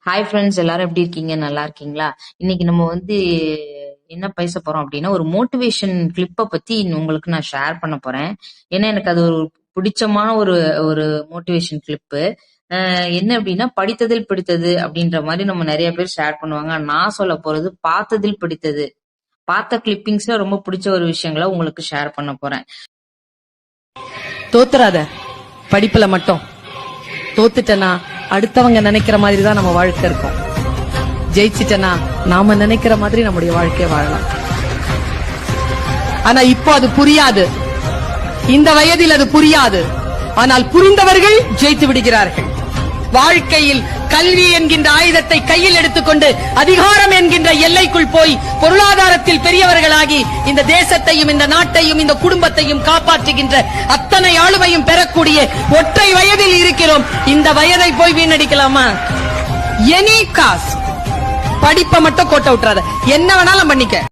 Hi friends, எல்லாரும் எப்படி இருக்கீங்க? நல்லா இருக்கீங்களா? இன்னைக்கு நம்ம என்ன பேச போறோம் அப்படின்னா, ஒரு மோட்டிவேஷன் கிளிப்பை பத்தி உங்களுக்கு நான் ஷேர் பண்ண போறேன். ஏன்னா எனக்கு அது ஒரு பிடிச்சமான ஒரு ஒரு மோட்டிவேஷன் கிளிப்பு. என்ன அப்படின்னா, படித்ததில் பிடித்தது அப்படின்ற மாதிரி நம்ம நிறைய பேர் ஷேர் பண்ணுவாங்க. நான் சொல்ல போறது பார்த்ததில் பிடித்தது. பார்த்த கிளிப்பிங்ஸ்ல ரொம்ப பிடிச்ச ஒரு விஷயங்களை உங்களுக்கு ஷேர் பண்ண போறேன். தோத்துறாத படிப்புல மட்டும். தோத்துட்டனா அடுத்தவங்க நினைக்கிற மாதிரி தான் நம்ம வாழ்க்கை இருக்கும். ஜெயிச்சிட்டனா நாம நினைக்கிற மாதிரி நம்முடைய வாழ்க்கையை வாழலாம். ஆனா இப்போ அது புரியாது. இந்த வயதில் அது புரியாது. ஆனால் புரிந்தவர்கள் ஜெயித்து விடுகிறார்கள். வாழ்க்கையில் கல்வி என்கின்ற ஆயுதத்தை கையில் எடுத்துக்கொண்டு அதிகாரம் என்கின்ற எல்லைக்குள் போய் பொருளாதாரத்தில் பெரியவர்களாகி இந்த தேசத்தையும் இந்த நாட்டையும் இந்த குடும்பத்தையும் காப்பாற்றுகின்ற அத்தனை ஆளுமையும் பெறக்கூடிய ஒற்றை வயதில் இருக்கிறோம். இந்த வயதை போய் வீணடிக்கலாமா? Any cost. படிப்பை மட்டும் கோட்டை விட்டுறாத. என்ன வேணாலும் பண்ணிக்க.